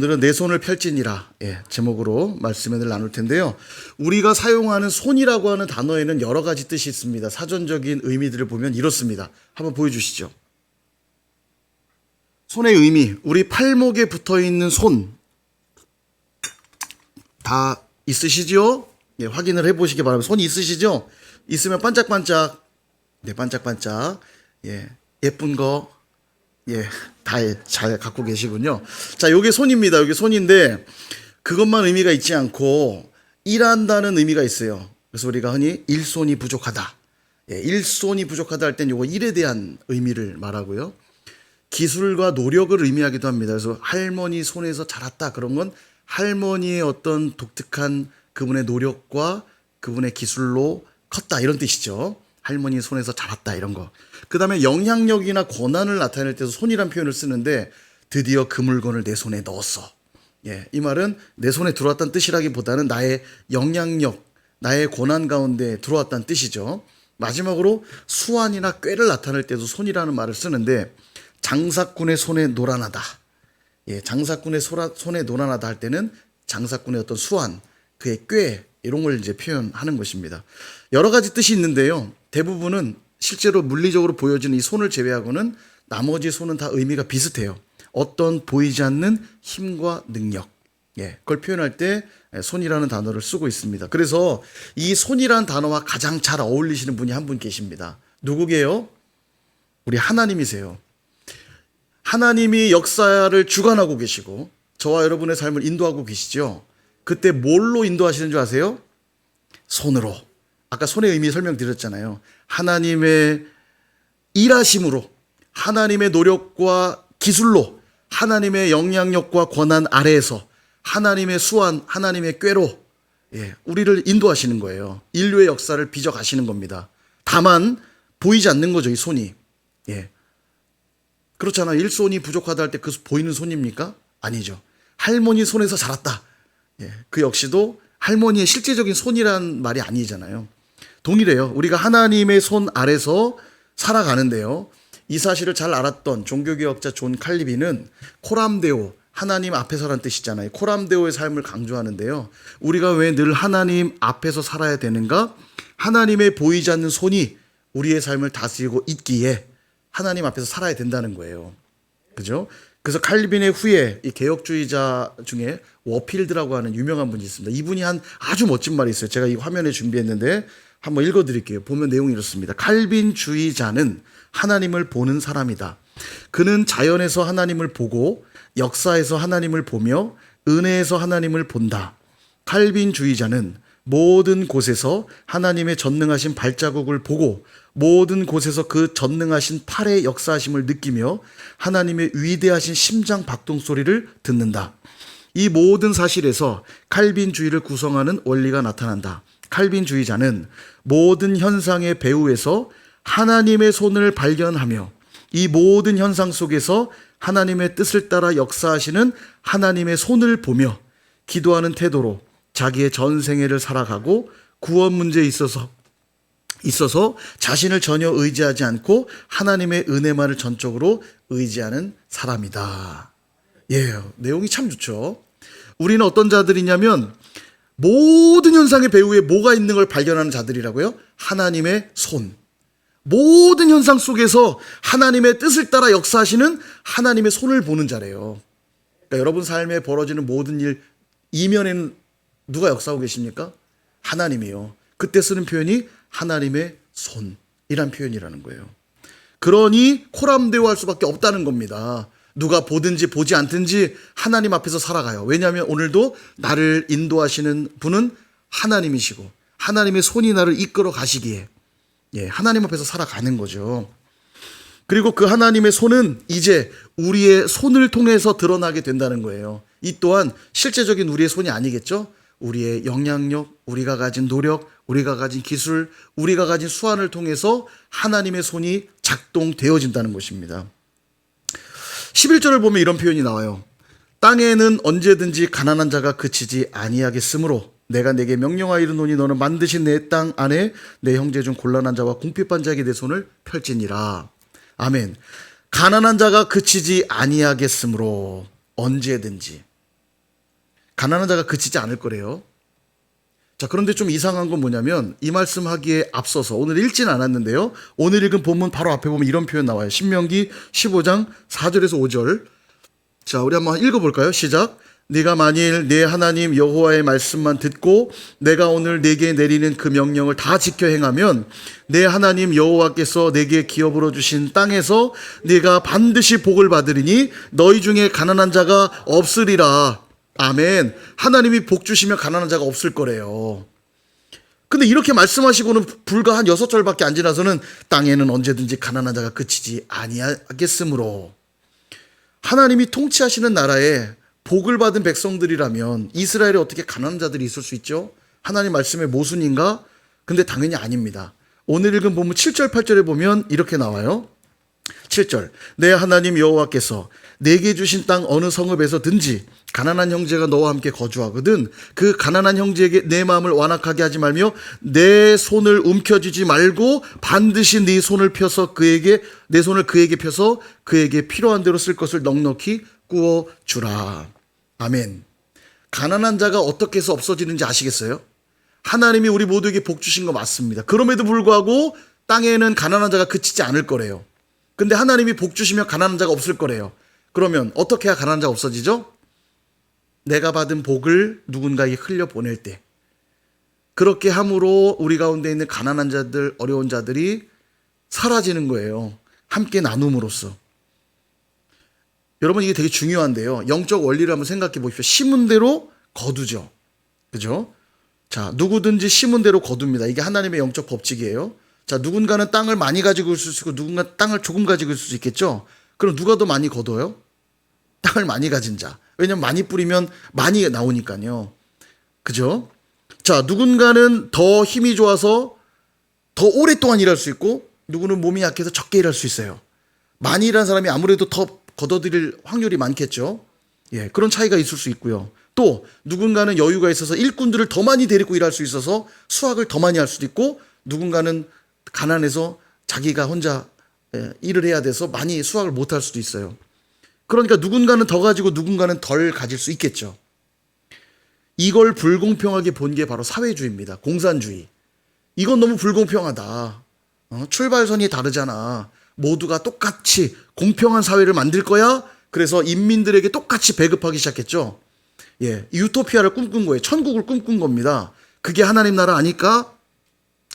오늘은 내 손을 펼지니라 제목으로 말씀을 나눌 텐데요. 우리가 사용하는 손이라고 하는 단어에는 여러 가지 뜻이 있습니다. 사전적인 의미들을 보면 이렇습니다. 한번 보여주시죠. 손의 의미, 우리 팔목에 붙어있는 손 다 있으시죠? 확인을 해보시기 바랍니다. 손이 있으시죠? 있으면 반짝반짝, 반짝반짝, 예쁜 거, 다 잘 갖고 계시군요. 자, 요게 손입니다. 요게 손인데 그것만 의미가 있지 않고 일한다는 의미가 있어요. 그래서 우리가 흔히 일손이 부족하다. 일손이 부족하다 할 땐 요거 일에 대한 의미를 말하고요. 기술과 노력을 의미하기도 합니다. 그래서 할머니 손에서 자랐다. 그런 건 할머니의 어떤 독특한 그분의 노력과 그분의 기술로 컸다. 이런 뜻이죠. 할머니 손에서 자랐다 이런 거. 그 다음에 영향력이나 권한을 나타낼 때도 손이란 표현을 쓰는데 드디어 그 물건을 내 손에 넣었어. 이 말은 내 손에 들어왔다는 뜻이라기보다는 나의 영향력, 나의 권한 가운데 들어왔다는 뜻이죠. 마지막으로 수완이나 꾀를 나타낼 때도 손이라는 말을 쓰는데 장사꾼의 손에 노란하다. 장사꾼의 손에 노란하다 할 때는 장사꾼의 어떤 수완, 그의 꾀 이런 걸 이제 표현하는 것입니다. 여러 가지 뜻이 있는데요. 대부분은 실제로 물리적으로 보여지는 이 손을 제외하고는 나머지 손은 다 의미가 비슷해요. 어떤 보이지 않는 힘과 능력. 그걸 표현할 때 손이라는 단어를 쓰고 있습니다. 그래서 이 손이라는 단어와 가장 잘 어울리시는 분이 한 분 계십니다. 누구게요? 우리 하나님이세요. 하나님이 역사를 주관하고 계시고 저와 여러분의 삶을 인도하고 계시죠. 그때 뭘로 인도하시는 줄 아세요? 손으로. 아까 손의 의미 설명드렸잖아요. 하나님의 일하심으로, 하나님의 노력과 기술로, 하나님의 영향력과 권한 아래에서 하나님의 수완, 하나님의 꾀로 우리를 인도하시는 거예요. 인류의 역사를 빚어가시는 겁니다. 다만 보이지 않는 거죠, 이 손이. 그렇잖아요. 일손이 부족하다 할 때 그 보이는 손입니까? 아니죠. 할머니 손에서 자랐다. 그 역시도 할머니의 실제적인 손이란 말이 아니잖아요. 동일해요. 우리가 하나님의 손 아래서 살아가는데요. 이 사실을 잘 알았던 종교개혁자 존 칼리비는 코람데오, 하나님 앞에서란 뜻이잖아요. 코람데오의 삶을 강조하는데요. 우리가 왜 늘 하나님 앞에서 살아야 되는가? 하나님의 보이지 않는 손이 우리의 삶을 다스리고 있기에 하나님 앞에서 살아야 된다는 거예요. 그죠? 그래서 칼빈의 후예, 이 개혁주의자 중에 워필드라고 하는 유명한 분이 있습니다. 이분이 한 아주 멋진 말이 있어요. 제가 이 화면에 준비했는데 한번 읽어드릴게요. 보면 내용이 이렇습니다. 칼빈주의자는 하나님을 보는 사람이다. 그는 자연에서 하나님을 보고 역사에서 하나님을 보며 은혜에서 하나님을 본다. 칼빈주의자는 모든 곳에서 하나님의 전능하신 발자국을 보고 모든 곳에서 그 전능하신 팔의 역사하심을 느끼며 하나님의 위대하신 심장 박동 소리를 듣는다. 이 모든 사실에서 칼빈주의를 구성하는 원리가 나타난다. 칼빈주의자는 모든 현상의 배후에서 하나님의 손을 발견하며 이 모든 현상 속에서 하나님의 뜻을 따라 역사하시는 하나님의 손을 보며 기도하는 태도로 자기의 전생애를 살아가고 구원 문제에 있어서 자신을 전혀 의지하지 않고 하나님의 은혜만을 전적으로 의지하는 사람이다. 내용이 참 좋죠. 우리는 어떤 자들이냐면 모든 현상의 배후에 뭐가 있는 걸 발견하는 자들이라고요? 하나님의 손. 모든 현상 속에서 하나님의 뜻을 따라 역사하시는 하나님의 손을 보는 자래요. 그러니까 여러분 삶에 벌어지는 모든 일 이면에는 누가 역사하고 계십니까? 하나님이요. 그때 쓰는 표현이 하나님의 손이란 표현이라는 거예요. 그러니 코람데오할 수밖에 없다는 겁니다. 누가 보든지 보지 않든지 하나님 앞에서 살아가요. 왜냐하면 오늘도 나를 인도하시는 분은 하나님이시고 하나님의 손이 나를 이끌어 가시기에 하나님 앞에서 살아가는 거죠. 그리고 그 하나님의 손은 이제 우리의 손을 통해서 드러나게 된다는 거예요. 이 또한 실제적인 우리의 손이 아니겠죠? 우리의 영향력, 우리가 가진 노력, 우리가 가진 기술, 우리가 가진 수완을 통해서 하나님의 손이 작동되어진다는 것입니다. 11절을 보면 이런 표현이 나와요. 땅에는 언제든지 가난한 자가 그치지 아니하겠으므로 내가 내게 명령하이르노니 너는 만드신 내 땅 안에 내 형제 중 곤란한 자와 궁핍한 자에게 내 손을 펼지니라. 아멘. 가난한 자가 그치지 아니하겠으므로 언제든지 가난한 자가 그치지 않을 거래요. 자, 그런데 좀 이상한 건 뭐냐면 이 말씀하기에 앞서서 오늘 읽진 않았는데요. 오늘 읽은 본문 바로 앞에 보면 이런 표현 나와요. 신명기 15장 4절에서 5절. 자, 우리 한번 읽어볼까요? 시작. 네가 만일 내 하나님 여호와의 말씀만 듣고 내가 오늘 네게 내리는 그 명령을 다 지켜 행하면 내 하나님 여호와께서 네게 기업으로 주신 땅에서 네가 반드시 복을 받으리니 너희 중에 가난한 자가 없으리라. 아멘. 하나님이 복 주시면 가난한 자가 없을 거래요. 근데 이렇게 말씀하시고는 불과 한 6절밖에 안 지나서는 땅에는 언제든지 가난한 자가 그치지 아니하겠으므로, 하나님이 통치하시는 나라에 복을 받은 백성들이라면 이스라엘에 어떻게 가난한 자들이 있을 수 있죠? 하나님 말씀의 모순인가? 근데 당연히 아닙니다. 오늘 읽은 본문 7절 8절에 보면 이렇게 나와요. 7절. 내 하나님 여호와께서 내게 주신 땅 어느 성읍에서든지 가난한 형제가 너와 함께 거주하거든 그 가난한 형제에게 내 마음을 완악하게 하지 말며 내 손을 움켜쥐지 말고 반드시 네 손을 펴서 내 손을 그에게 펴서 그에게 필요한 대로 쓸 것을 넉넉히 구워 주라. 아멘. 가난한 자가 어떻게 해서 없어지는지 아시겠어요? 하나님이 우리 모두에게 복 주신 거 맞습니다. 그럼에도 불구하고 땅에는 가난한 자가 그치지 않을 거래요. 근데 하나님이 복 주시면 가난한 자가 없을 거래요. 그러면 어떻게 해야 가난한 자가 없어지죠? 내가 받은 복을 누군가에게 흘려보낼 때, 그렇게 함으로 우리 가운데 있는 가난한 자들, 어려운 자들이 사라지는 거예요. 함께 나눔으로써. 여러분, 이게 되게 중요한데요. 영적 원리를 한번 생각해 보십시오. 심은 대로 거두죠. 그죠? 자, 누구든지 심은 대로 거둡니다. 이게 하나님의 영적 법칙이에요. 자, 누군가는 땅을 많이 가지고 있을 수 있고 누군가 땅을 조금 가지고 있을 수 있겠죠. 그럼 누가 더 많이 거둬요? 땅을 많이 가진 자. 왜냐면 많이 뿌리면 많이 나오니까요. 그죠? 자, 누군가는 더 힘이 좋아서 더 오랫동안 일할 수 있고 누구는 몸이 약해서 적게 일할 수 있어요. 많이 일하는 사람이 아무래도 더 걷어들일 확률이 많겠죠. 예, 그런 차이가 있을 수 있고요. 또 누군가는 여유가 있어서 일꾼들을 더 많이 데리고 일할 수 있어서 수확을 더 많이 할 수도 있고, 누군가는 가난해서 자기가 혼자 일을 해야 돼서 많이 수확을 못 할 수도 있어요. 그러니까 누군가는 더 가지고 누군가는 덜 가질 수 있겠죠. 이걸 불공평하게 본 게 바로 사회주의입니다. 공산주의. 이건 너무 불공평하다. 출발선이 다르잖아. 모두가 똑같이 공평한 사회를 만들 거야. 그래서 인민들에게 똑같이 배급하기 시작했죠. 예, 유토피아를 꿈꾼 거예요. 천국을 꿈꾼 겁니다. 그게 하나님 나라 아닐까?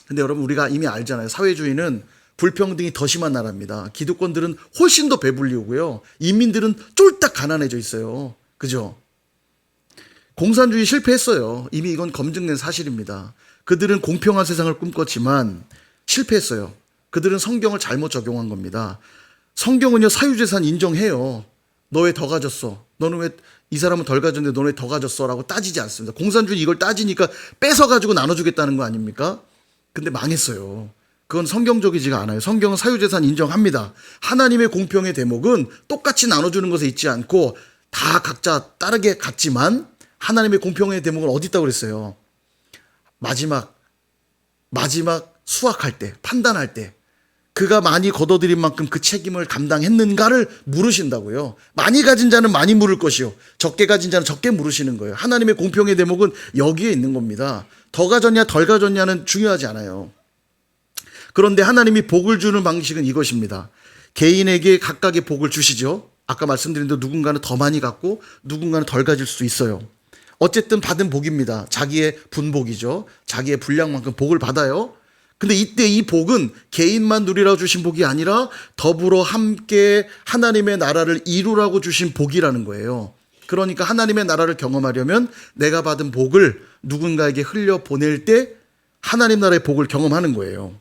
근데 여러분, 우리가 이미 알잖아요. 사회주의는 불평등이 더 심한 나라입니다. 기득권들은 훨씬 더 배불리고요. 인민들은 쫄딱 가난해져 있어요. 그죠? 공산주의 실패했어요. 이미 이건 검증된 사실입니다. 그들은 공평한 세상을 꿈꿨지만 실패했어요. 그들은 성경을 잘못 적용한 겁니다. 성경은요, 사유재산 인정해요. 너 왜 더 가졌어? 너는 왜, 이 사람은 덜 가졌는데 너는 왜 더 가졌어? 라고 따지지 않습니다. 공산주의 이걸 따지니까 뺏어가지고 나눠주겠다는 거 아닙니까? 근데 망했어요. 그건 성경적이지가 않아요. 성경은 사유재산 인정합니다. 하나님의 공평의 대목은 똑같이 나눠주는 것에 있지 않고 다 각자 다르게 갖지만 하나님의 공평의 대목은 어디 있다고 그랬어요? 마지막 수확할 때, 판단할 때 그가 많이 거둬들인 만큼 그 책임을 감당했는가를 물으신다고요. 많이 가진 자는 많이 물을 것이요, 적게 가진 자는 적게 물으시는 거예요. 하나님의 공평의 대목은 여기에 있는 겁니다. 더 가졌냐 덜 가졌냐는 중요하지 않아요. 그런데 하나님이 복을 주는 방식은 이것입니다. 개인에게 각각의 복을 주시죠. 아까 말씀드린 대로 누군가는 더 많이 갖고 누군가는 덜 가질 수 있어요. 어쨌든 받은 복입니다. 자기의 분복이죠. 자기의 분량만큼 복을 받아요. 근데 이때 이 복은 개인만 누리라고 주신 복이 아니라 더불어 함께 하나님의 나라를 이루라고 주신 복이라는 거예요. 그러니까 하나님의 나라를 경험하려면 내가 받은 복을 누군가에게 흘려보낼 때 하나님 나라의 복을 경험하는 거예요.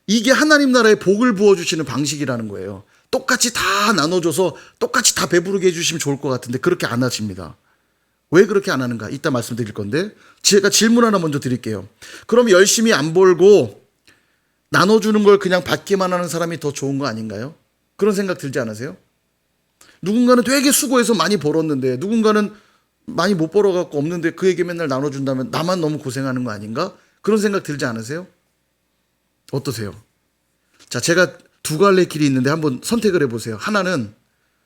이게 하나님 나라의 복을 부어주시는 방식이라는 거예요. 똑같이 다 나눠줘서 똑같이 다 배부르게 해주시면 좋을 것 같은데 그렇게 안 하십니다. 왜 그렇게 안 하는가? 이따 말씀드릴 건데 제가 질문 하나 먼저 드릴게요. 그럼 열심히 안 벌고 나눠주는 걸 그냥 받기만 하는 사람이 더 좋은 거 아닌가요? 그런 생각 들지 않으세요? 누군가는 되게 수고해서 많이 벌었는데 누군가는 많이 못 벌어갖고 없는데 그에게 맨날 나눠준다면 나만 너무 고생하는 거 아닌가? 그런 생각 들지 않으세요? 어떠세요? 자, 제가 두 갈래 길이 있는데 한번 선택을 해보세요. 하나는,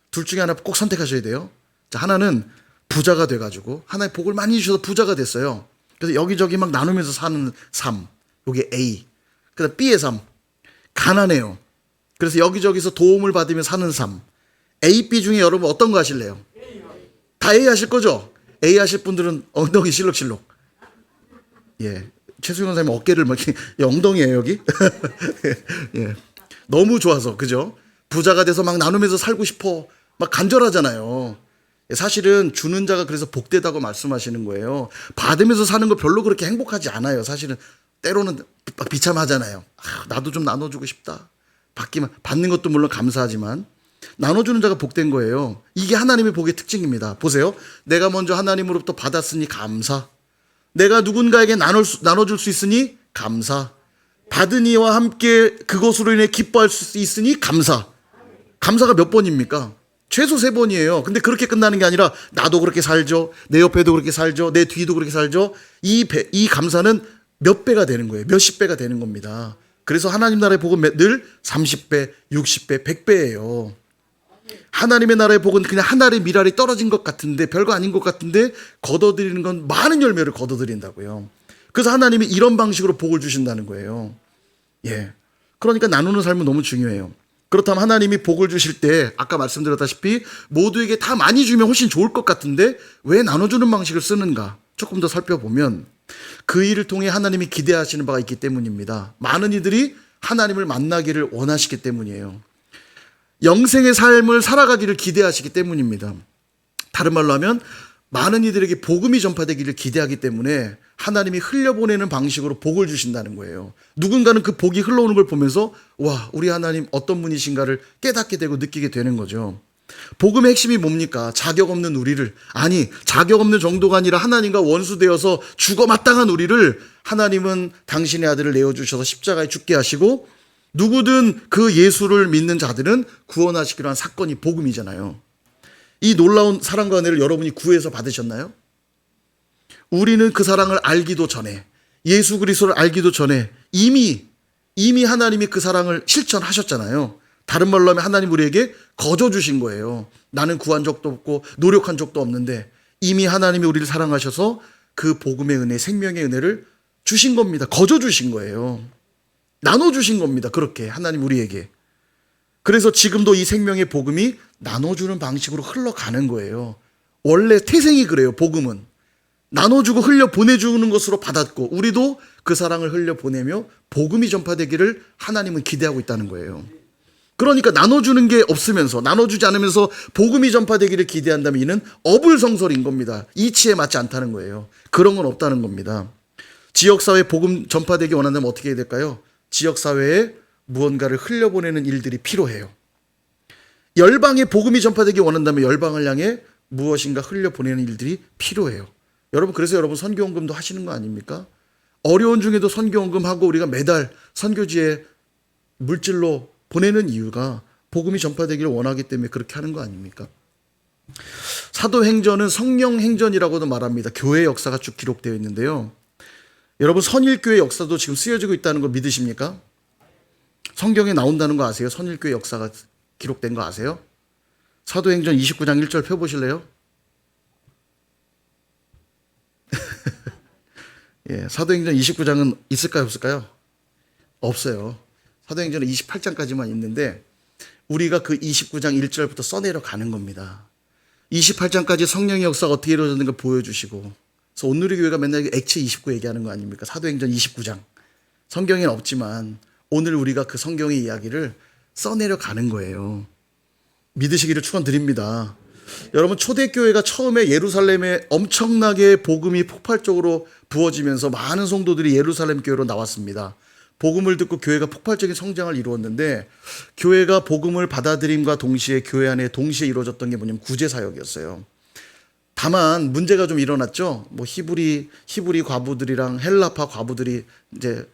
둘 중에 하나 꼭 선택하셔야 돼요. 자, 하나는 부자가 돼가지고 하나의 복을 많이 주셔서 부자가 됐어요. 그래서 여기저기 막 나누면서 사는 삶, 요게 A. 그다음 B의 삶, 가난해요. 그래서 여기저기서 도움을 받으며 사는 삶. A, B 중에 여러분 어떤 거 하실래요? 다 A 하실 거죠? A 하실 분들은 엉덩이 실룩실룩. 예, 최수영 선생님 어깨를 막 이렇게 엉덩이에요 여기. 예, 너무 좋아서 그죠? 부자가 돼서 막 나누면서 살고 싶어 막 간절하잖아요. 사실은 주는 자가 그래서 복되다고 말씀하시는 거예요. 받으면서 사는 거 별로 그렇게 행복하지 않아요. 사실은 때로는 비참하잖아요. 나도 좀 나눠주고 싶다. 받는 것도 물론 감사하지만 나눠주는 자가 복된 거예요. 이게 하나님의 복의 특징입니다. 보세요. 내가 먼저 하나님으로부터 받았으니 감사. 내가 누군가에게 나눠줄 수 있으니 감사. 받은 이와 함께 그것으로 인해 기뻐할 수 있으니 감사. 감사가 몇 번입니까? 최소 3번이에요. 근데 그렇게 끝나는 게 아니라 나도 그렇게 살죠. 내 옆에도 그렇게 살죠. 내 뒤도 그렇게 살죠. 이 감사는 몇 배가 되는 거예요. 몇십 배가 되는 겁니다. 그래서 하나님 나라의 복은 늘 30배, 60배, 100배예요. 하나님의 나라의 복은 그냥 한 알의 밀알이 떨어진 것 같은데 별거 아닌 것 같은데 거둬들이는 건 많은 열매를 거둬들인다고요. 그래서 하나님이 이런 방식으로 복을 주신다는 거예요. 예. 그러니까 나누는 삶은 너무 중요해요. 그렇다면 하나님이 복을 주실 때 아까 말씀드렸다시피 모두에게 다 많이 주면 훨씬 좋을 것 같은데 왜 나눠주는 방식을 쓰는가 조금 더 살펴보면 그 일을 통해 하나님이 기대하시는 바가 있기 때문입니다. 많은 이들이 하나님을 만나기를 원하시기 때문이에요. 영생의 삶을 살아가기를 기대하시기 때문입니다. 다른 말로 하면 많은 이들에게 복음이 전파되기를 기대하기 때문에 하나님이 흘려보내는 방식으로 복을 주신다는 거예요. 누군가는 그 복이 흘러오는 걸 보면서 와, 우리 하나님 어떤 분이신가를 깨닫게 되고 느끼게 되는 거죠. 복음의 핵심이 뭡니까? 자격 없는 우리를, 아니 자격 없는 정도가 아니라 하나님과 원수되어서 죽어 마땅한 우리를 하나님은 당신의 아들을 내어주셔서 십자가에 죽게 하시고 누구든 그 예수를 믿는 자들은 구원하시기로 한 사건이 복음이잖아요. 이 놀라운 사랑과 은혜를 여러분이 구해서 받으셨나요? 우리는 그 사랑을 알기도 전에, 예수 그리스도를 알기도 전에 이미 하나님이 그 사랑을 실천하셨잖아요. 다른 말로 하면 하나님 우리에게 거저 주신 거예요. 나는 구한 적도 없고 노력한 적도 없는데 이미 하나님이 우리를 사랑하셔서 그 복음의 은혜, 생명의 은혜를 주신 겁니다. 거저 주신 거예요. 나눠주신 겁니다. 그렇게 하나님 우리에게. 그래서 지금도 이 생명의 복음이 나눠주는 방식으로 흘러가는 거예요. 원래 태생이 그래요. 복음은 나눠주고 흘려보내주는 것으로 받았고 우리도 그 사랑을 흘려보내며 복음이 전파되기를 하나님은 기대하고 있다는 거예요. 그러니까 나눠주는 게 없으면서 나눠주지 않으면서 복음이 전파되기를 기대한다면 이는 어불성설인 겁니다. 이치에 맞지 않다는 거예요. 그런 건 없다는 겁니다. 지역사회 복음 전파되기 원한다면 어떻게 해야 될까요? 지역사회에 무언가를 흘려보내는 일들이 필요해요. 열방에 복음이 전파되기 원한다면 열방을 향해 무엇인가 흘려보내는 일들이 필요해요. 여러분 그래서 여러분 선교헌금도 하시는 거 아닙니까? 어려운 중에도 선교헌금하고 우리가 매달 선교지에 물질로 보내는 이유가 복음이 전파되기를 원하기 때문에 그렇게 하는 거 아닙니까? 사도행전은 성령행전이라고도 말합니다. 교회 역사가 쭉 기록되어 있는데요. 여러분 선일교회 역사도 지금 쓰여지고 있다는 거 믿으십니까? 성경에 나온다는 거 아세요? 선일교회 역사가 기록된 거 아세요? 사도행전 29장 1절 펴보실래요? 예, 사도행전 29장은 있을까요? 없을까요? 없어요. 사도행전은 28장까지만 있는데 우리가 그 29장 1절부터 써내려 가는 겁니다. 28장까지 성령의 역사가 어떻게 이루어졌는가 보여주시고 그래서 온누리교회가 맨날 액체 29 얘기하는 거 아닙니까? 사도행전 29장. 성경에는 없지만 오늘 우리가 그 성경의 이야기를 써내려 가는 거예요. 믿으시기를 축원드립니다. 여러분 초대교회가 처음에 예루살렘에 엄청나게 복음이 폭발적으로 부어지면서 많은 성도들이 예루살렘 교회로 나왔습니다. 복음을 듣고 교회가 폭발적인 성장을 이루었는데 교회가 복음을 받아들임과 동시에 교회 안에 동시에 이루어졌던 게 뭐냐면 구제사역이었어요. 다만 문제가 좀 일어났죠. 뭐 히브리 과부들이랑 헬라파 과부들이 이제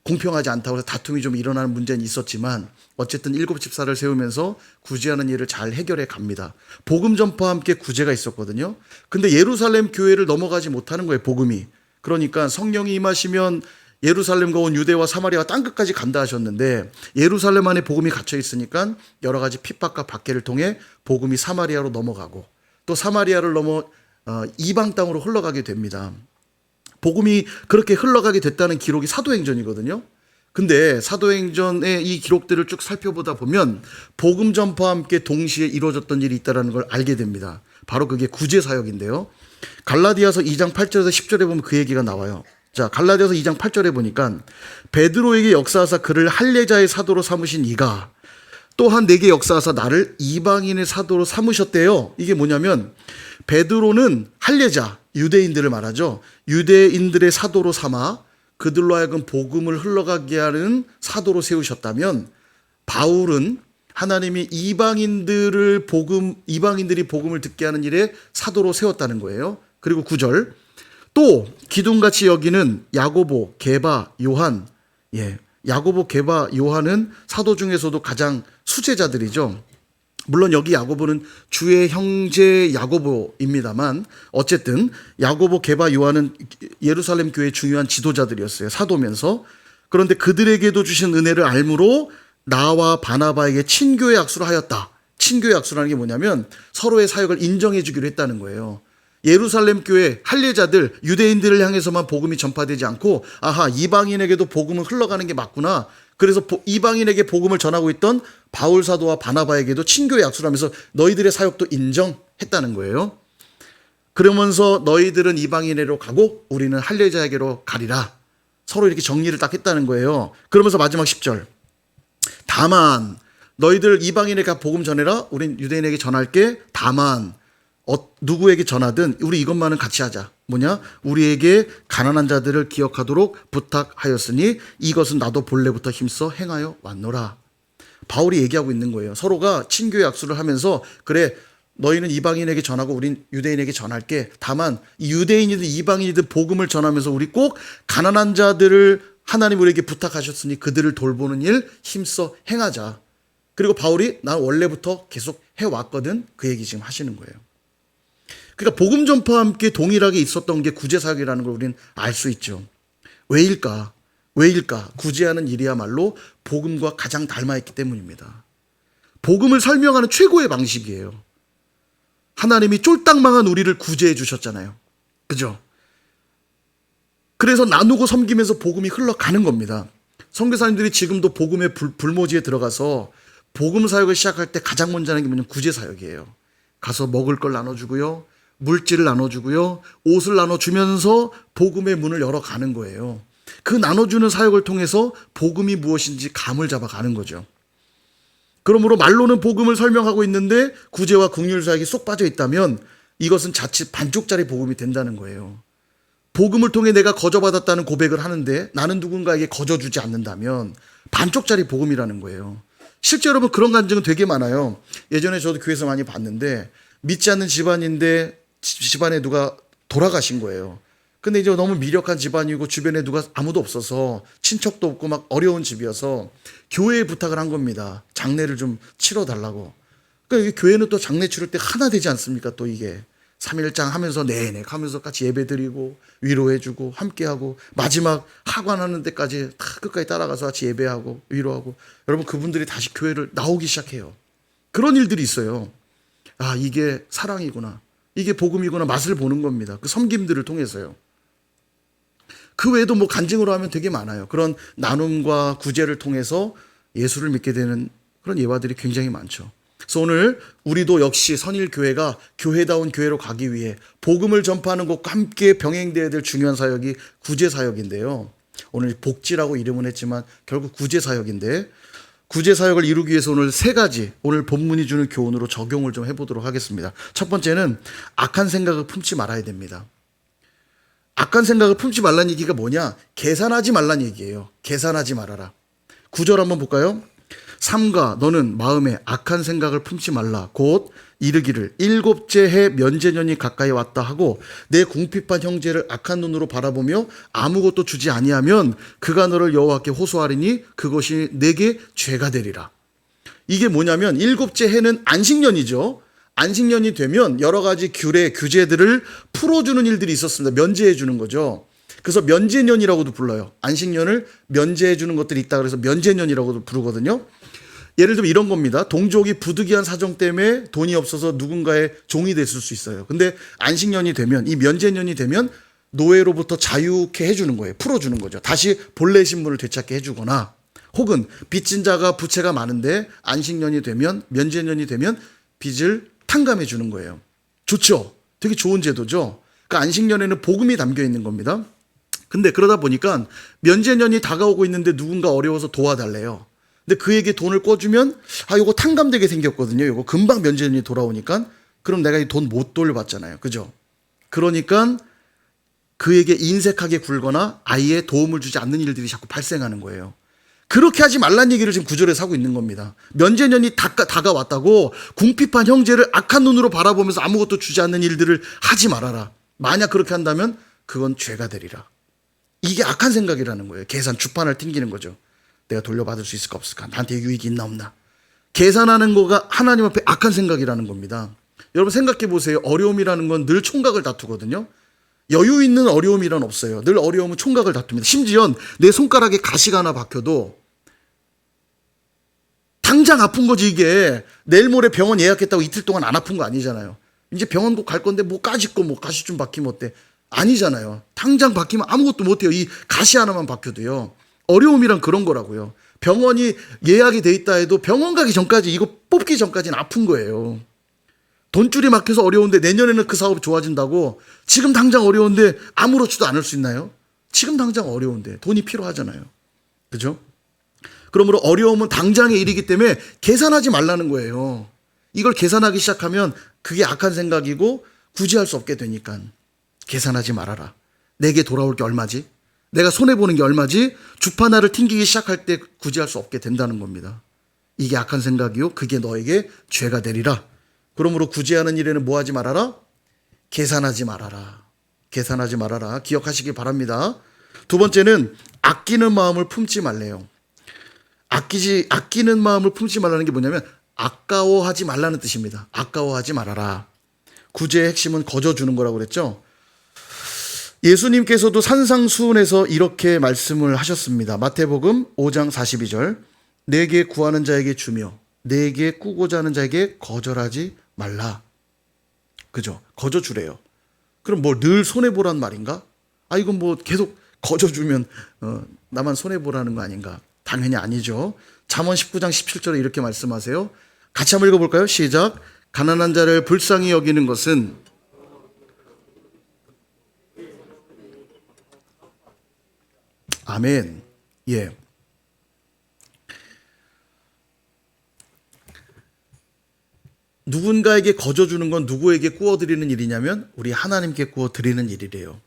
공평하지 않다고 해서 다툼이 좀 일어나는 문제는 있었지만 어쨌든 7 집사를 세우면서 구제하는 일을 잘 해결해 갑니다. 복음 전파와 함께 구제가 있었거든요. 근데 예루살렘 교회를 넘어가지 못하는 거예요. 복음이. 그러니까 성령이 임하시면 예루살렘과 온 유대와 사마리아와 땅끝까지 간다 하셨는데 예루살렘 안에 복음이 갇혀 있으니까 여러 가지 핍박과 박해를 통해 복음이 사마리아로 넘어가고 또 사마리아를 넘어 이방 땅으로 흘러가게 됩니다. 복음이 그렇게 흘러가게 됐다는 기록이 사도행전이거든요. 근데 사도행전의 이 기록들을 쭉 살펴보다 보면 복음 전파와 함께 동시에 이루어졌던 일이 있다는 걸 알게 됩니다. 바로 그게 구제 사역인데요. 갈라디아서 2장 8절에서 10절에 보면 그 얘기가 나와요. 자, 갈라디아서 2장 8절에 보니까 베드로에게 역사하사 그를 할례자의 사도로 삼으신 이가 또한 내게 역사하사 나를 이방인의 사도로 삼으셨대요. 이게 뭐냐면 베드로는 할례자, 유대인들을 말하죠. 유대인들의 사도로 삼아 그들로 하여금 복음을 흘러가게 하는 사도로 세우셨다면 바울은 하나님이 이방인들이 복음을 듣게 하는 일에 사도로 세웠다는 거예요. 그리고 9절 또 기둥같이 여기는 야고보, 게바, 요한. 야고보, 게바, 요한은 사도 중에서도 가장 수제자들이죠. 물론 여기 야고보는 주의 형제 야고보입니다만 어쨌든 야고보, 게바, 요한은 예루살렘 교회의 중요한 지도자들이었어요. 사도면서. 그런데 그들에게도 주신 은혜를 알므로 나와 바나바에게 친교의 약수를 하였다. 친교의 약수라는 게 뭐냐면 서로의 사역을 인정해 주기로 했다는 거예요. 예루살렘 교회 할례자들, 유대인들을 향해서만 복음이 전파되지 않고 아하, 이방인에게도 복음은 흘러가는 게 맞구나. 그래서 이방인에게 복음을 전하고 있던 바울 사도와 바나바에게도 친교의 약수를 하면서 너희들의 사역도 인정했다는 거예요. 그러면서 너희들은 이방인에게로 가고 우리는 할례자에게로 가리라. 서로 이렇게 정리를 딱 했다는 거예요. 그러면서 마지막 10절. 다만 너희들 이방인에게 복음 전해라. 우린 유대인에게 전할게. 다만 누구에게 전하든 우리 이것만은 같이 하자. 뭐냐? 우리에게 가난한 자들을 기억하도록 부탁하였으니 이것은 나도 본래부터 힘써 행하여 왔노라. 바울이 얘기하고 있는 거예요. 서로가 친교의 약수를 하면서 그래 너희는 이방인에게 전하고 우린 유대인에게 전할게. 다만 유대인이든 이방인이든 복음을 전하면서 우리 꼭 가난한 자들을 하나님 우리에게 부탁하셨으니 그들을 돌보는 일 힘써 행하자. 그리고 바울이 난 원래부터 계속 해왔거든. 그 얘기 지금 하시는 거예요. 그러니까 복음 전파와 함께 동일하게 있었던 게 구제사역이라는 걸 우리는 알 수 있죠. 왜일까? 구제하는 일이야말로 복음과 가장 닮아있기 때문입니다. 복음을 설명하는 최고의 방식이에요. 하나님이 쫄딱 망한 우리를 구제해 주셨잖아요. 그죠? 그래서 나누고 섬기면서 복음이 흘러가는 겁니다. 선교사님들이 지금도 복음의 불모지에 들어가서 복음 사역을 시작할 때 가장 먼저 하는 게 뭐냐면 구제 사역이에요. 가서 먹을 걸 나눠주고요. 물질을 나눠주고요. 옷을 나눠주면서 복음의 문을 열어가는 거예요. 그 나눠주는 사역을 통해서 복음이 무엇인지 감을 잡아가는 거죠. 그러므로 말로는 복음을 설명하고 있는데 구제와 긍휼 사역이 쏙 빠져 있다면 이것은 자칫 반쪽짜리 복음이 된다는 거예요. 복음을 통해 내가 거저받았다는 고백을 하는데 나는 누군가에게 거저주지 않는다면 반쪽짜리 복음이라는 거예요. 실제 여러분 그런 간증은 되게 많아요. 예전에 저도 교회에서 많이 봤는데 믿지 않는 집안인데 집안에 누가 돌아가신 거예요. 근데 이제 너무 미력한 집안이고 주변에 누가 아무도 없어서 친척도 없고 막 어려운 집이어서 교회에 부탁을 한 겁니다. 장례를 좀 치러달라고. 그러니까 교회는 또 장례 치를 때 하나 되지 않습니까? 또 이게 3일장 하면서 내내 하면서 같이 예배드리고 위로해주고 함께하고 마지막 하관하는 데까지 다 끝까지 따라가서 같이 예배하고 위로하고 여러분 그분들이 다시 교회를 나오기 시작해요. 그런 일들이 있어요. 아 이게 사랑이구나. 이게 복음이구나 맛을 보는 겁니다. 그 섬김들을 통해서요. 그 외에도 뭐 간증으로 하면 되게 많아요. 그런 나눔과 구제를 통해서 예수를 믿게 되는 그런 예화들이 굉장히 많죠. 그래서 오늘 우리도 역시 선일교회가 교회다운 교회로 가기 위해 복음을 전파하는 것과 함께 병행되어야 될 중요한 사역이 구제사역인데요. 오늘 복지라고 이름은 했지만 결국 구제사역인데 구제사역을 이루기 위해서 오늘 세 가지 오늘 본문이 주는 교훈으로 적용을 좀 해보도록 하겠습니다. 첫 번째는 악한 생각을 품지 말아야 됩니다. 악한 생각을 품지 말라는 얘기가 뭐냐? 계산하지 말라는 얘기예요. 계산하지 말아라. 9절 한번 볼까요? 삼가 너는 마음에 악한 생각을 품지 말라. 곧 이르기를 일곱째 해 면제년이 가까이 왔다 하고 내 궁핍한 형제를 악한 눈으로 바라보며 아무것도 주지 아니하면 그가 너를 여호와께 호소하리니 그것이 내게 죄가 되리라. 이게 뭐냐면 일곱째 해는 안식년이죠. 안식년이 되면 여러 가지 규례, 규제들을 풀어주는 일들이 있었습니다. 면제해 주는 거죠. 그래서 면제년이라고도 불러요. 안식년을 면제해 주는 것들이 있다 그래서 면제년이라고도 부르거든요. 예를 들면 이런 겁니다. 동족이 부득이한 사정 때문에 돈이 없어서 누군가의 종이 됐을 수 있어요. 근데 안식년이 되면, 이 면제년이 되면 노예로부터 자유케 해주는 거예요. 풀어주는 거죠. 다시 본래 신분을 되찾게 해주거나, 혹은 빚진 자가 부채가 많은데 안식년이 되면, 면제년이 되면 빚을 탕감해 주는 거예요. 좋죠? 되게 좋은 제도죠? 그러니까 안식년에는 복음이 담겨 있는 겁니다. 근데 그러다 보니까 면제년이 다가오고 있는데 누군가 어려워서 도와달래요. 근데 그에게 돈을 꿔주면, 이거 탕감되게 생겼거든요. 이거 금방 면제년이 돌아오니까. 그럼 내가 이 돈 못 돌려받잖아요. 그죠? 그러니까 그에게 인색하게 굴거나 아예 도움을 주지 않는 일들이 자꾸 발생하는 거예요. 그렇게 하지 말란 얘기를 지금 구절에서 하고 있는 겁니다. 면제년이 다가왔다고 궁핍한 형제를 악한 눈으로 바라보면서 아무것도 주지 않는 일들을 하지 말아라. 만약 그렇게 한다면 그건 죄가 되리라. 이게 악한 생각이라는 거예요. 계산, 주판을 튕기는 거죠. 내가 돌려받을 수 있을까 없을까? 나한테 유익이 있나 없나? 계산하는 거가 하나님 앞에 악한 생각이라는 겁니다. 여러분 생각해 보세요. 어려움이라는 건 늘 총각을 다투거든요. 여유 있는 어려움이란 없어요. 늘 어려움은 총각을 다툽니다. 심지어 내 손가락에 가시가 하나 박혀도 당장 아픈 거지. 이게 내일 모레 병원 예약했다고 이틀 동안 안 아픈 거 아니잖아요. 이제 병원 꼭 갈 건데 뭐 까짓 거 뭐 가시 좀 박히면 어때? 아니잖아요. 당장 박히면 아무것도 못해요. 이 가시 하나만 박혀도요. 어려움이란 그런 거라고요. 병원이 예약이 돼 있다 해도 병원 가기 전까지, 이거 뽑기 전까지는 아픈 거예요. 돈줄이 막혀서 어려운데 내년에는 그 사업이 좋아진다고 지금 당장 어려운데 아무렇지도 않을 수 있나요? 지금 당장 어려운데 돈이 필요하잖아요. 그죠? 그러므로 어려움은 당장의 일이기 때문에 계산하지 말라는 거예요. 이걸 계산하기 시작하면 그게 악한 생각이고 굳이 할 수 없게 되니까 계산하지 말아라. 내게 돌아올 게 얼마지? 내가 손해보는 게 얼마지? 주판화를 튕기기 시작할 때 굳이 할 수 없게 된다는 겁니다. 이게 악한 생각이요. 그게 너에게 죄가 되리라. 그러므로 구제하는 일에는 뭐 하지 말아라? 계산하지 말아라. 계산하지 말아라. 기억하시기 바랍니다. 두 번째는 아끼는 마음을 품지 말래요. 아끼는 마음을 품지 말라는 게 뭐냐면 아까워하지 말라는 뜻입니다. 아까워하지 말아라. 구제의 핵심은 거저 주는 거라고 그랬죠. 예수님께서도 산상수훈에서 이렇게 말씀을 하셨습니다. 마태복음 5장 42절. 내게 구하는 자에게 주며 내게 꾸고자 하는 자에게 거절하지 말라. 그죠? 거저 주래요. 그럼 뭐 늘 손해보란 말인가? 이건 뭐 계속 거저 주면 나만 손해보라는 거 아닌가? 당연히 아니죠. 잠언 19장 17절에 이렇게 말씀하세요. 같이 한번 읽어볼까요? 시작. 가난한 자를 불쌍히 여기는 것은 아멘. 예. 누군가에게 거저 주는 건 누구에게 구워드리는 일이냐면 우리 하나님께 구워드리는 일이래요.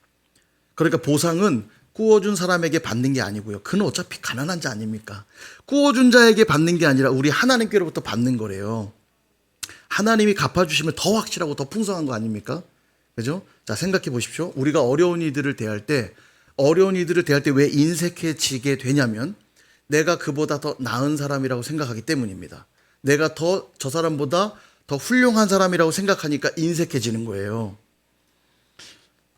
그러니까 보상은 구워준 사람에게 받는 게 아니고요. 그는 어차피 가난한 자 아닙니까? 구워준 자에게 받는 게 아니라 우리 하나님께로부터 받는 거래요. 하나님이 갚아주시면 더 확실하고 더 풍성한 거 아닙니까? 그죠? 자, 생각해 보십시오. 우리가 어려운 이들을 대할 때 왜 인색해지게 되냐면 내가 그보다 더 나은 사람이라고 생각하기 때문입니다. 내가 저 사람보다 더 훌륭한 사람이라고 생각하니까 인색해지는 거예요.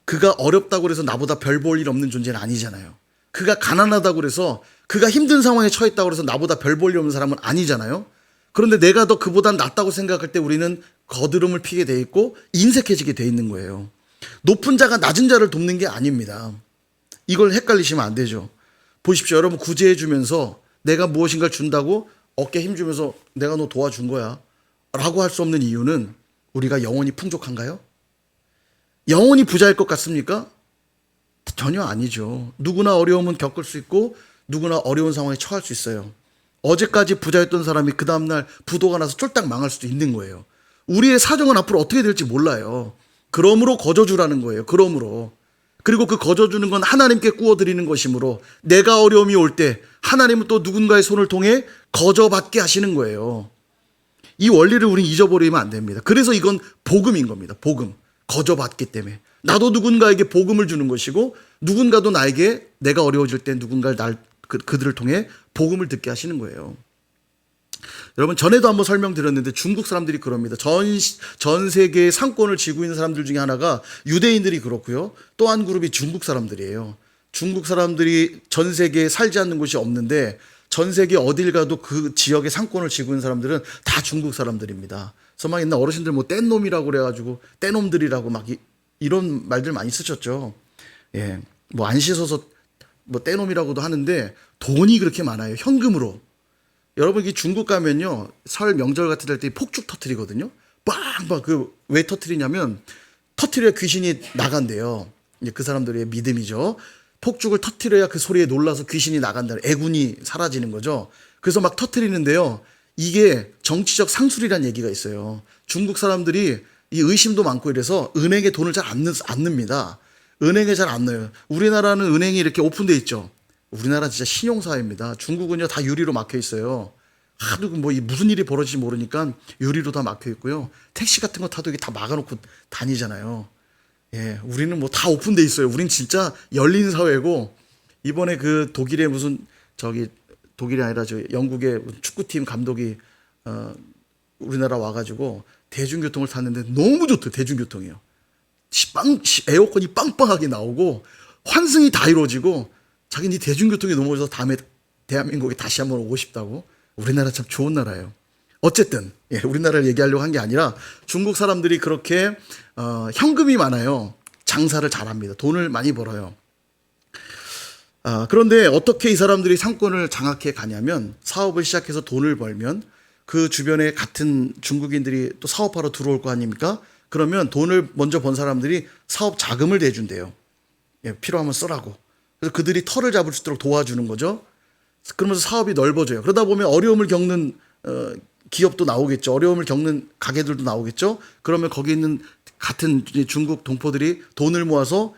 그가 어렵다고 해서 나보다 별 볼 일 없는 존재는 아니잖아요. 그가 가난하다고 해서 그가 힘든 상황에 처했다고 해서 나보다 별 볼 일 없는 사람은 아니잖아요. 그런데 내가 더 그보다 낫다고 생각할 때 우리는 거드름을 피게 돼 있고 인색해지게 돼 있는 거예요. 높은 자가 낮은 자를 돕는 게 아닙니다. 이걸 헷갈리시면 안 되죠. 보십시오. 여러분 구제해 주면서 내가 무엇인가를 준다고 어깨 힘주면서 내가 너 도와준 거야 라고 할 수 없는 이유는 우리가 영혼이 풍족한가요? 영혼이 부자일 것 같습니까? 전혀 아니죠. 누구나 어려움은 겪을 수 있고 누구나 어려운 상황에 처할 수 있어요. 어제까지 부자였던 사람이 그 다음날 부도가 나서 쫄딱 망할 수도 있는 거예요. 우리의 사정은 앞으로 어떻게 될지 몰라요. 그러므로 거저주라는 거예요. 그리고 그 거저주는 건 하나님께 구워드리는 것이므로 내가 어려움이 올 때 하나님은 또 누군가의 손을 통해 거저받게 하시는 거예요. 이 원리를 우리는 잊어버리면 안 됩니다. 그래서 이건 복음인 겁니다. 복음. 거저받기 때문에. 나도 누군가에게 복음을 주는 것이고 누군가도 나에게 내가 어려워질 때 누군가를 그들을 통해 복음을 듣게 하시는 거예요. 여러분 전에도 한번 설명드렸는데 중국 사람들이 그럽니다. 전 세계의 상권을 쥐고 있는 사람들 중에 하나가 유대인들이 그렇고요. 또 한 그룹이 중국 사람들이에요. 중국 사람들이 전 세계에 살지 않는 곳이 없는데 전 세계 어딜 가도 그 지역의 상권을 쥐고 있는 사람들은 다 중국 사람들입니다. 그래서 막 옛날 어르신들 뭐 뗏놈이라고 그래가지고 떼놈들이라고 막 이런 말들 많이 쓰셨죠. 예, 뭐 안 씻어서 뭐 떼놈이라고도 하는데 돈이 그렇게 많아요. 현금으로. 여러분 이 중국 가면요 설 명절 같은 때 폭죽 터트리거든요. 빵빵 그 왜 터트리냐면 터트려야 귀신이 나간대요. 이제 그 사람들의 믿음이죠. 폭죽을 터트려야 그 소리에 놀라서 귀신이 나간다. 애군이 사라지는 거죠. 그래서 막 터트리는데요. 이게 정치적 상술이라는 얘기가 있어요. 중국 사람들이 이 의심도 많고 이래서 은행에 돈을 잘 안 넣습니다. 은행에 잘 안 넣어요. 우리나라는 은행이 이렇게 오픈돼 있죠. 우리나라 진짜 신용사회입니다. 중국은요 다 유리로 막혀 있어요. 하도 뭐 무슨 일이 벌어질지 모르니까 유리로 다 막혀 있고요. 택시 같은 거 타도 이게 다 막아놓고 다니잖아요. 예, 우리는 뭐 다 오픈돼 있어요. 우린 진짜 열린 사회고 이번에 그 독일의 무슨 독일이 아니라 영국의 축구팀 감독이 우리나라 와가지고 대중교통을 탔는데 너무 좋대요. 대중교통이요. 에어컨이 빵빵하게 나오고 환승이 다 이루어지고 자기는 이 대중교통에 넘어져서 다음에 대한민국에 다시 한번 오고 싶다고. 우리나라 참 좋은 나라예요. 어쨌든 예, 우리나라를 얘기하려고 한 게 아니라 중국 사람들이 그렇게 현금이 많아요. 장사를 잘합니다. 돈을 많이 벌어요. 그런데 어떻게 이 사람들이 상권을 장악해 가냐면 사업을 시작해서 돈을 벌면 그 주변에 같은 중국인들이 또 사업하러 들어올 거 아닙니까? 그러면 돈을 먼저 번 사람들이 사업 자금을 대준대요. 예, 필요하면 쓰라고. 그래서 그들이 털을 잡을 수 있도록 도와주는 거죠. 그러면서 사업이 넓어져요. 그러다 보면 어려움을 겪는 기업도 나오겠죠. 어려움을 겪는 가게들도 나오겠죠. 그러면 거기 있는 같은 중국 동포들이 돈을 모아서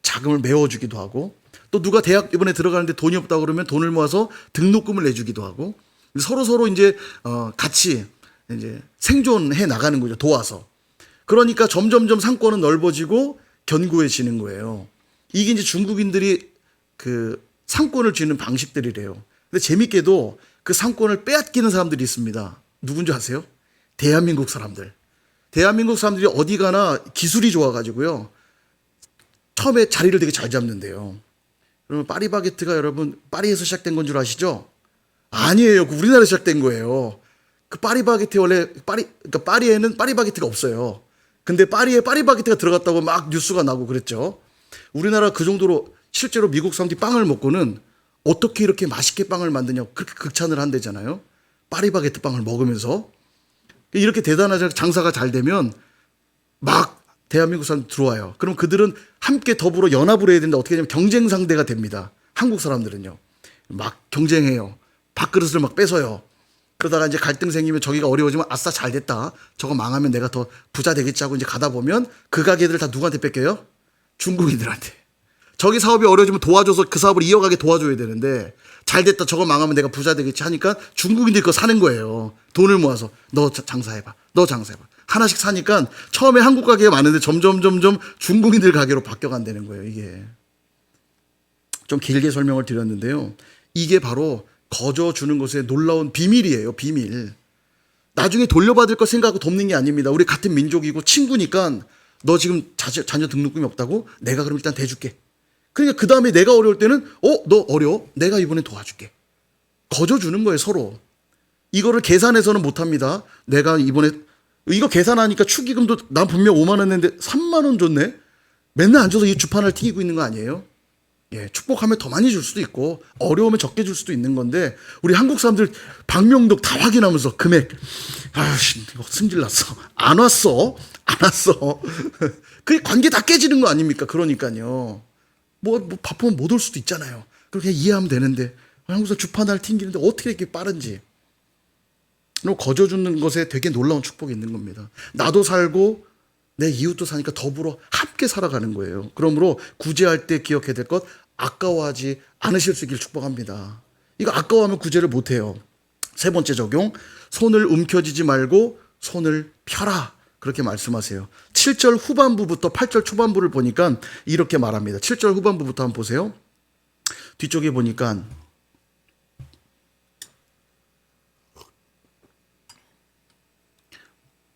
자금을 메워주기도 하고 또 누가 대학 이번에 들어가는데 돈이 없다고 그러면 돈을 모아서 등록금을 내주기도 하고 서로 이제 같이 이제 생존해 나가는 거죠. 도와서. 그러니까 점점점 상권은 넓어지고 견고해지는 거예요. 이게 이제 중국인들이 그 상권을 쥐는 방식들이래요. 근데 재밌게도 그 상권을 빼앗기는 사람들이 있습니다. 누군지 아세요? 대한민국 사람들. 대한민국 사람들이 어디 가나 기술이 좋아가지고요. 처음에 자리를 되게 잘 잡는데요. 그러면 파리바게트가 여러분 파리에서 시작된 건 줄 아시죠? 아니에요. 그 우리나라에서 시작된 거예요. 그 파리바게트 원래 그러니까 파리에는 파리바게트가 없어요. 근데 파리에 파리바게트가 들어갔다고 막 뉴스가 나고 그랬죠. 우리나라 그 정도로 실제로 미국 사람들이 빵을 먹고는 어떻게 이렇게 맛있게 빵을 만드냐고 그렇게 극찬을 한대잖아요. 파리바게트 빵을 먹으면서. 이렇게 대단하게 장사가 잘 되면 막 대한민국 사람 들어와요. 그럼 그들은 함께 더불어 연합을 해야 되는데 어떻게 하냐면 경쟁 상대가 됩니다. 한국 사람들은요. 막 경쟁해요. 밥그릇을 막 뺏어요. 그러다가 이제 갈등 생기면 저기가 어려워지면 아싸 잘 됐다. 저거 망하면 내가 더 부자 되겠지 하고 이제 가다 보면 그 가게들 다 누구한테 뺏겨요? 중국인들한테. 저기 사업이 어려워지면 도와줘서 그 사업을 이어가게 도와줘야 되는데 잘 됐다 저거 망하면 내가 부자 되겠지 하니까 중국인들이 그거 사는 거예요. 돈을 모아서 너 장사해봐. 너 장사해봐. 하나씩 사니까 처음에 한국 가게가 많은데 점점 중국인들 가게로 바뀌어간다는 거예요. 이게. 좀 길게 설명을 드렸는데요. 이게 바로 거저 주는 것의 놀라운 비밀이에요. 비밀. 나중에 돌려받을 거 생각하고 돕는 게 아닙니다. 우리 같은 민족이고 친구니까 너 지금 자녀 등록금이 없다고? 내가 그럼 일단 대줄게. 그러니까 그 다음에 내가 어려울 때는 너 어려워? 내가 이번에 도와줄게. 거저 주는 거예요. 서로. 이거를 계산해서는 못합니다. 내가 이번에 이거 계산하니까 축의금도 난 분명 5만 원 냈는데 3만 원 줬네. 맨날 앉아서 이 주판을 튀기고 있는 거 아니에요? 예, 축복하면 더 많이 줄 수도 있고 어려우면 적게 줄 수도 있는 건데 우리 한국 사람들 방명록 다 확인하면서 금액 아씨 이거 승질났어. 안 왔어. 그 관계 다 깨지는 거 아닙니까? 그러니까요. 뭐 바쁘면 못 올 수도 있잖아요. 그렇게 이해하면 되는데 한국 사람 주판을 튕기는데 어떻게 이렇게 빠른지. 거저 주는 것에 되게 놀라운 축복이 있는 겁니다. 나도 살고 내 이웃도 사니까 더불어 함께 살아가는 거예요. 그러므로 구제할 때 기억해야 될 것 아까워하지 않으실 수 있길 축복합니다. 이거 아까워하면 구제를 못해요. 세 번째 적용 손을 움켜쥐지 말고 손을 펴라 그렇게 말씀하세요. 7절 후반부부터 8절 초반부를 보니까 이렇게 말합니다. 7절 후반부부터 한번 보세요. 뒤쪽에 보니까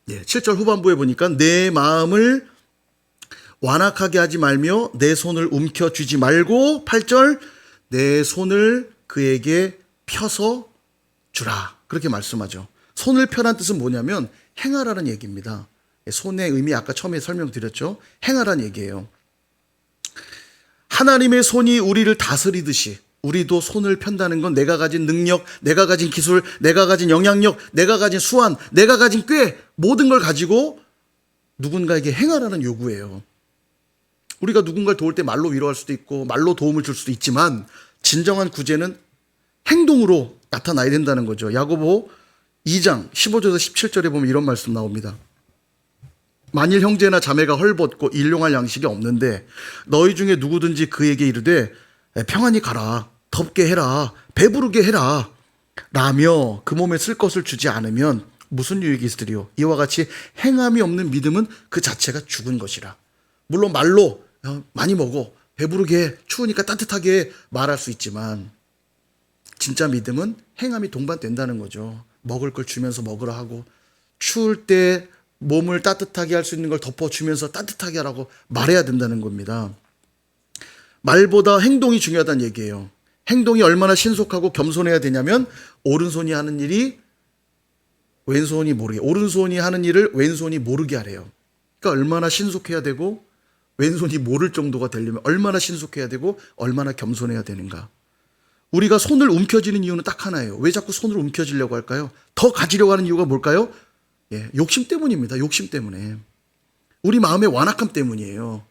예, 7절 후반부에 보니까 내 마음을 완악하게 하지 말며 내 손을 움켜쥐지 말고 8절 내 손을 그에게 펴서 주라. 그렇게 말씀하죠. 손을 펴란 뜻은 뭐냐면 행하라는 얘기입니다. 손의 의미 아까 처음에 설명드렸죠. 행하라는 얘기예요. 하나님의 손이 우리를 다스리듯이 우리도 손을 편다는 건 내가 가진 능력, 내가 가진 기술, 내가 가진 영향력, 내가 가진 수완, 내가 가진 꾀, 모든 걸 가지고 누군가에게 행하라는 요구예요. 우리가 누군가를 도울 때 말로 위로할 수도 있고 말로 도움을 줄 수도 있지만 진정한 구제는 행동으로 나타나야 된다는 거죠. 야고보 2장 15절에서 17절에 보면 이런 말씀 나옵니다. 만일 형제나 자매가 헐벗고 일용할 양식이 없는데 너희 중에 누구든지 그에게 이르되 평안히 가라, 덥게 해라, 배부르게 해라 라며 그 몸에 쓸 것을 주지 않으면 무슨 유익이 있으리요? 이와 같이 행함이 없는 믿음은 그 자체가 죽은 것이라. 물론 말로 많이 먹어, 배부르게 해, 추우니까 따뜻하게 말할 수 있지만 진짜 믿음은 행함이 동반된다는 거죠. 먹을 걸 주면서 먹으라 하고 추울 때 몸을 따뜻하게 할 수 있는 걸 덮어주면서 따뜻하게 하라고 말해야 된다는 겁니다. 말보다 행동이 중요하다는 얘기예요. 행동이 얼마나 신속하고 겸손해야 되냐면 오른손이 하는 일이 왼손이 모르게, 오른손이 하는 일을 왼손이 모르게 하래요. 그러니까 얼마나 신속해야 되고 왼손이 모를 정도가 되려면 얼마나 신속해야 되고 얼마나 겸손해야 되는가. 우리가 손을 움켜쥐는 이유는 딱 하나예요. 왜 자꾸 손을 움켜쥐려고 할까요? 더 가지려고 하는 이유가 뭘까요? 욕심 때문입니다. 욕심 때문에. 우리 마음의 완악함 때문이에요.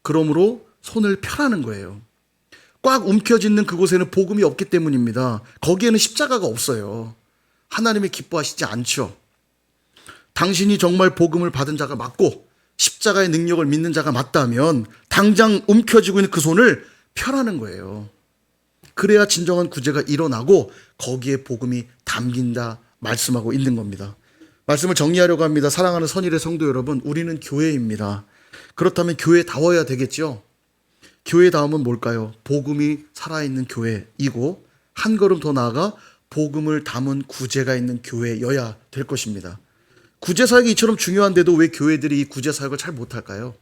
그러므로 손을 펴라는 거예요. 꽉 움켜쥐는 그곳에는 복음이 없기 때문입니다. 거기에는 십자가가 없어요. 하나님이 기뻐하시지 않죠. 당신이 정말 복음을 받은 자가 맞고 십자가의 능력을 믿는 자가 맞다면 당장 움켜쥐고 있는 그 손을 펴라는 거예요. 그래야 진정한 구제가 일어나고 거기에 복음이 담긴다 말씀하고 있는 겁니다. 말씀을 정리하려고 합니다. 사랑하는 선일의 성도 여러분, 우리는 교회입니다. 그렇다면 교회다워야 되겠죠. 교회다움은 뭘까요? 복음이 살아있는 교회이고 한 걸음 더 나아가 복음을 담은 구제가 있는 교회여야 될 것입니다. 구제사역이 이처럼 중요한데도 왜 교회들이 이 구제사역을 잘 못할까요?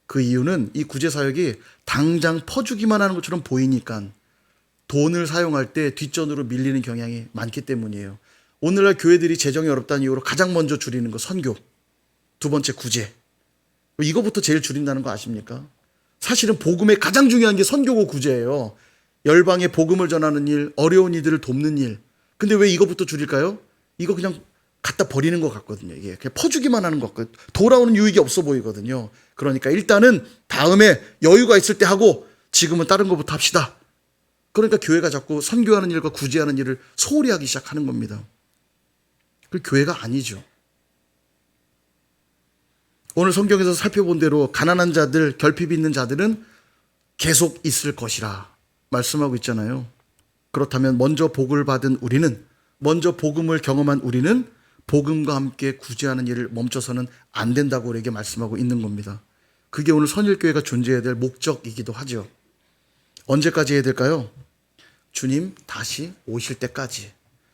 그 이유는 이 구제사역이 당장 퍼주기만 하는 것처럼 보이니까 돈을 사용할 때 뒷전으로 밀리는 경향이 많기 때문이에요. 오늘날 교회들이 재정이 어렵다는 이유로 가장 먼저 줄이는 거 선교, 두 번째 구제. 이거부터 제일 줄인다는 거 아십니까? 사실은 복음의 가장 중요한 게 선교고 구제예요. 열방에 복음을 전하는 일, 어려운 이들을 돕는 일. 근데 왜 이거부터 줄일까요? 이거 그냥 갖다 버리는 것 같거든요. 이게 그냥 퍼주기만 하는 것 같고 돌아오는 유익이 없어 보이거든요. 그러니까 일단은 다음에 여유가 있을 때 하고 지금은 다른 것부터 합시다. 그러니까 교회가 자꾸 선교하는 일과 구제하는 일을 소홀히 하기 시작하는 겁니다. 그 교회가 아니죠. 오늘 성경에서 살펴본 대로 가난한 자들, 결핍이 있는 자들은 계속 있을 것이라 말씀하고 있잖아요. 그렇다면 먼저 복을 받은 우리는, 먼저 복음을 경험한 우리는 복음과 함께 구제하는 일을 멈춰서는 안 된다고 우리에게 말씀하고 있는 겁니다. 그게 오늘 선일교회가 존재해야 될 목적이기도 하죠. 언제까지 해야 될까요? 주님 다시 오실 때까지.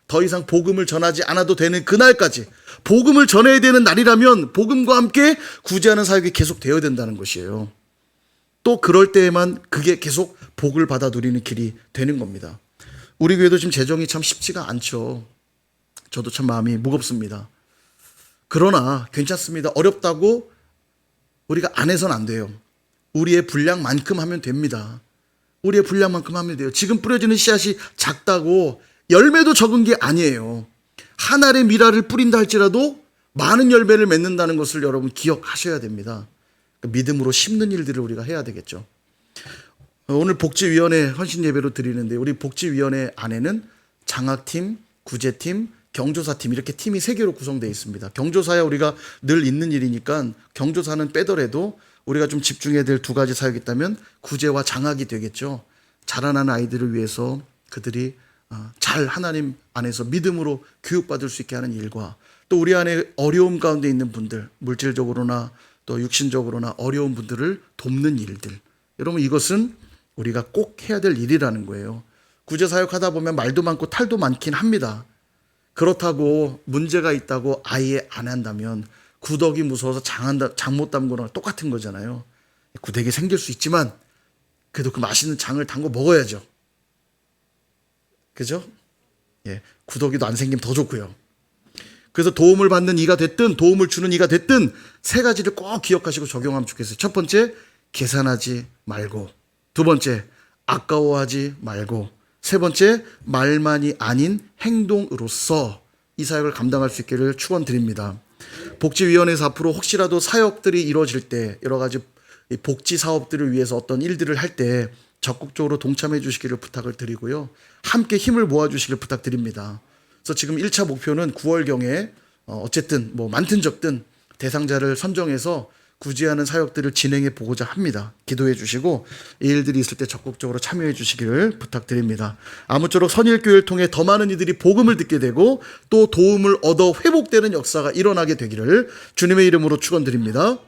더 이상 복음을 전하지 않아도 되는 그날까지. 복음을 전해야 되는 날이라면 복음과 함께 구제하는 사역이 계속 되어야 된다는 것이에요. 또 그럴 때에만 그게 계속 복을 받아 누리는 길이 되는 겁니다. 우리 교회도 지금 재정이 참 쉽지가 않죠. 저도 참 마음이 무겁습니다. 그러나 괜찮습니다. 어렵다고 우리가 안 해서는 안 돼요. 우리의 분량만큼 하면 됩니다. 우리의 분량만큼 하면 돼요. 지금 뿌려지는 씨앗이 작다고 열매도 적은 게 아니에요. 한 알의 미라를 뿌린다 할지라도 많은 열매를 맺는다는 것을 여러분 기억하셔야 됩니다. 믿음으로 심는 일들을 우리가 해야 되겠죠. 오늘 복지위원회 헌신 예배로 드리는데 우리 복지위원회 안에는 장학팀, 구제팀, 경조사팀 이렇게 팀이 3개로 구성되어 있습니다. 경조사야 우리가 늘 있는 일이니까 경조사는 빼더라도 우리가 좀 집중해야 될 2가지 사역이 있다면 구제와 장학이 되겠죠. 자라나는 아이들을 위해서 그들이 잘 하나님 안에서 믿음으로 교육받을 수 있게 하는 일과 또 우리 안에 어려움 가운데 있는 분들, 물질적으로나 또 육신적으로나 어려운 분들을 돕는 일들. 여러분 이것은 우리가 꼭 해야 될 일이라는 거예요. 구제사역 하다 보면 말도 많고 탈도 많긴 합니다. 그렇다고 문제가 있다고 아예 안 한다면 구더기 무서워서 장 못 담그거나 똑같은 거잖아요. 구더기 생길 수 있지만 그래도 그 맛있는 장을 담궈 먹어야죠. 그죠? 예, 구더기도 안 생기면 더 좋고요. 그래서 도움을 받는 이가 됐든 도움을 주는 이가 됐든 세 가지를 꼭 기억하시고 적용하면 좋겠어요. 첫 번째, 계산하지 말고. 두 번째, 아까워하지 말고. 세 번째, 말만이 아닌 행동으로서 이 사역을 감당할 수 있기를 축원드립니다. 복지위원회에서 앞으로 혹시라도 사역들이 이루어질 때 여러 가지 복지 사업들을 위해서 어떤 일들을 할 때 적극적으로 동참해 주시기를 부탁을 드리고요. 함께 힘을 모아 주시기를 부탁드립니다. 그래서 지금 1차 목표는 9월경에 어쨌든 뭐 많든 적든 대상자를 선정해서 구제하는 사역들을 진행해 보고자 합니다. 기도해 주시고 이 일들이 있을 때 적극적으로 참여해 주시기를 부탁드립니다. 아무쪼록 선일교회를 통해 더 많은 이들이 복음을 듣게 되고 또 도움을 얻어 회복되는 역사가 일어나게 되기를 주님의 이름으로 축원드립니다.